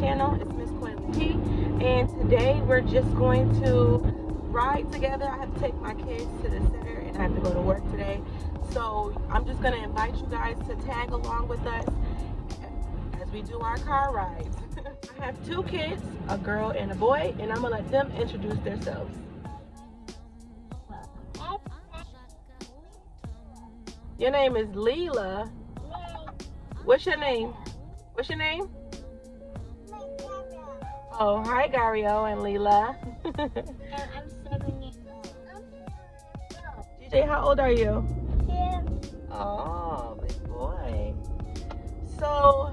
channel. It's Ms.CoilyP, and today we're just going to ride together. I have to take my kids to the center and I have to go to work today. So I'm just going to invite you guys to tag along with us as we do our car rides. I have two kids, a girl and a boy, and I'm going to let them introduce themselves. Your name is Leela. What's your name? What's your name? Oh, hi, Gario and Leela. I'm 7 years old. DJ, how old are you? 2. Oh, big boy. So,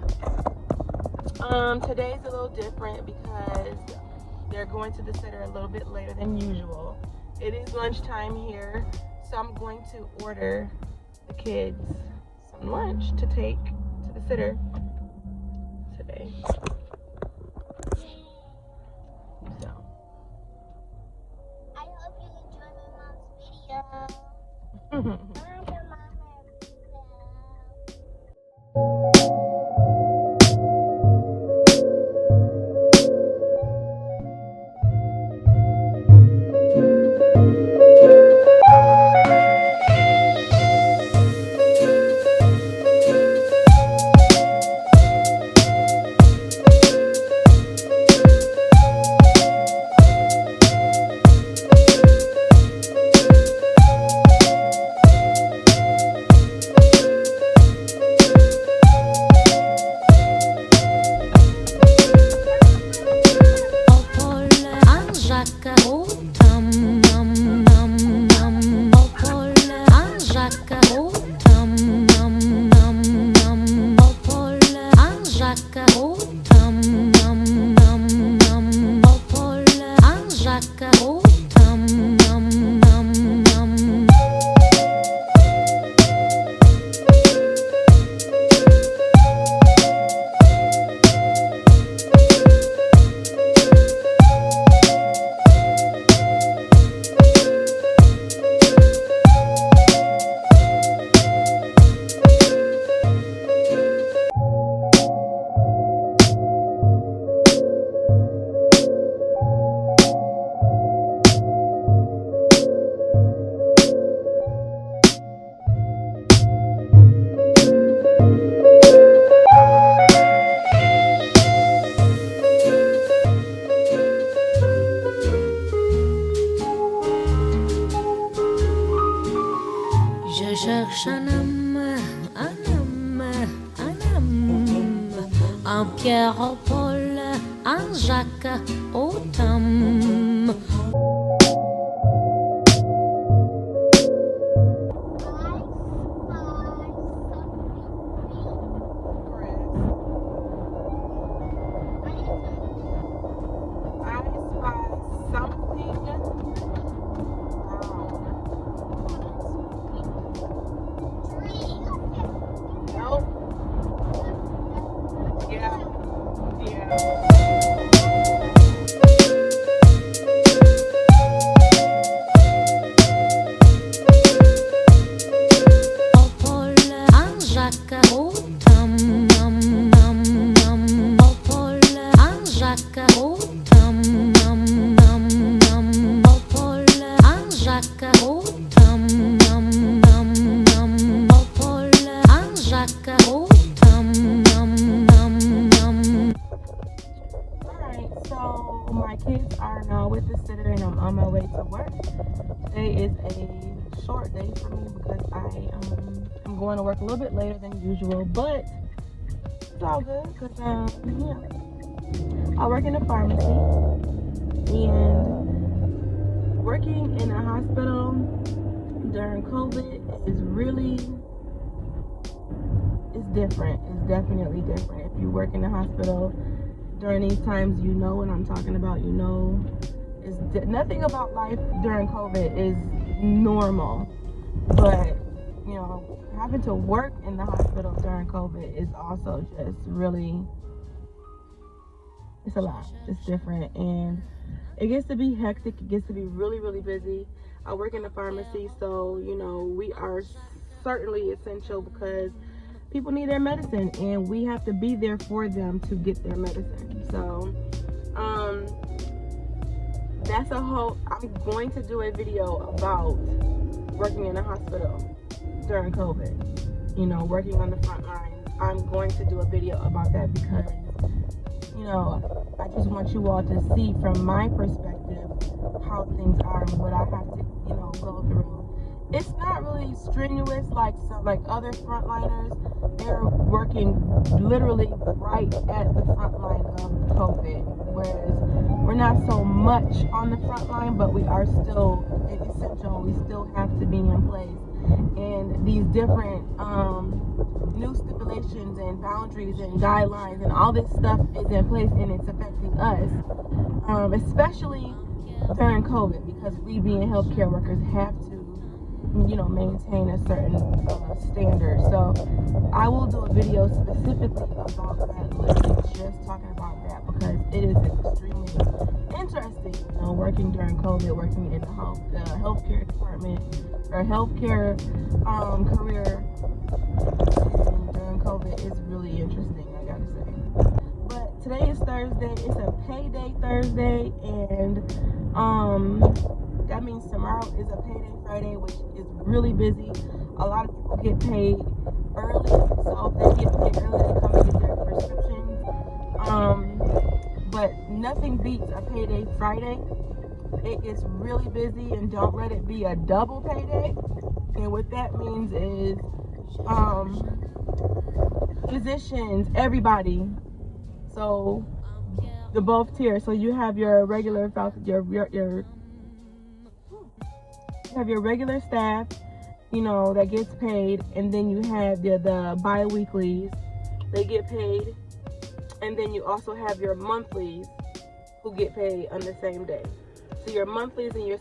today's a little different because they're going to the center a little bit later than usual. It is lunchtime here, so I'm going to order the kids some lunch to take to the sitter today. So I hope you enjoy my mom's video. Bye, your mama. Je cherche un homme, un Pierre au Paul, un Jacques au Tom. My kids are now with the sitter and I'm on my way to work. Today is a short day for me because I'm going to work a little bit later than usual, but it's all good because I work in a pharmacy, and working in a hospital during COVID is really, it's different. It's definitely different. If you work in a hospital during these times, you know what I'm talking about. You know, nothing about life during COVID is normal, but you know, having to work in the hospital during COVID is also just really, it's a lot. It's different, and it gets to be hectic. It gets to be really, really busy. I work in a pharmacy, so you know, we are certainly essential because people need their medicine, and we have to be there for them to get their medicine. So that's a whole, I'm going to do a video about working in a hospital during COVID, you know, working on the front lines. I'm going to do a video about that because, you know, I just want you all to see from my perspective how things are and what I have to, you know, go through. It's not really strenuous like other frontliners. They're working literally right at the front line of COVID, whereas we're not so much on the front line, but we are still essential. We still have to be in place, and these different new stipulations and boundaries and guidelines and all this stuff is in place, and it's affecting us, especially during COVID, because we being healthcare workers have to, you know, maintain a certain standard. So I will do a video specifically about that, literally just talking about that, because it is extremely interesting, you know, working during COVID, working in the healthcare department or healthcare career during COVID is really interesting, I gotta say. But today is Thursday. It's a payday Thursday, and that means tomorrow is a payday Friday, which is really busy. A lot of people get paid early, so if they get paid early, they come and get their prescriptions. But nothing beats a payday Friday. It gets really busy, and don't let it be a double payday. And what that means is physicians, everybody. So the both tiers. So you have your regular have your regular staff, you know, that gets paid, and then you have the bi-weeklies, they get paid, and then you also have your monthlies who get paid on the same day. So your monthlies and your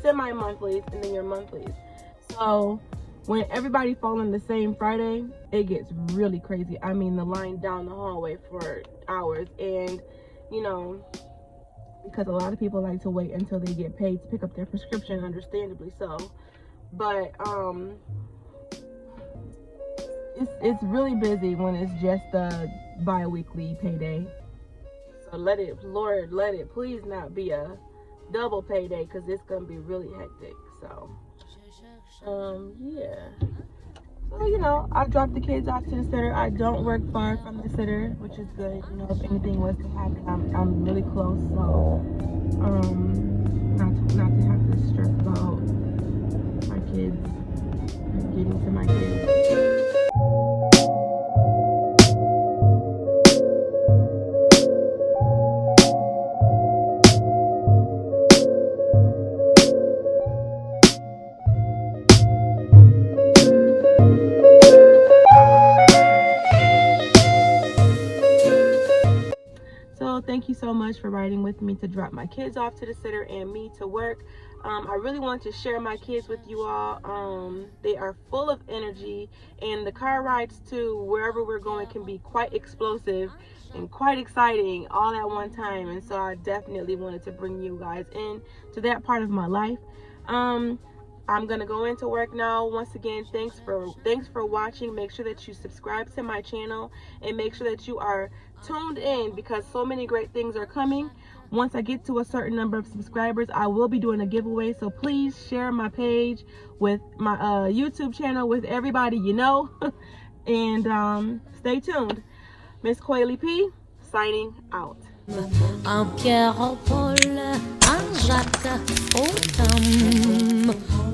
semi-monthlies, and then your monthlies. So when everybody falls on the same Friday, it gets really crazy. I mean, the line down the hallway for hours, and you know, because a lot of people like to wait until they get paid to pick up their prescription, understandably so. But it's really busy when it's just a bi-weekly payday. So Lord, let it please not be a double payday, because it's gonna be really hectic. So yeah. So, you know, I dropped the kids off to the sitter. I don't work far from the sitter, which is good. You know, if anything was to happen, I'm really close. So, not to have to stress about my kids, getting to my kids. Thank you so much for riding with me to drop my kids off to the sitter and me to work. I really want to share my kids with you all. They are full of energy, and the car rides to wherever we're going can be quite explosive and quite exciting all at one time. And so I definitely wanted to bring you guys in to that part of my life. I'm gonna go into work now. Once again, thanks for watching. Make sure that you subscribe to my channel, and make sure that you are tuned in, because so many great things are coming. Once I get to a certain number of subscribers, I will be doing a giveaway. So please share my page with my YouTube channel with everybody you know. And stay tuned. Ms.CoilyP signing out. En Pierre, en Paul, en Jacques, au Tom.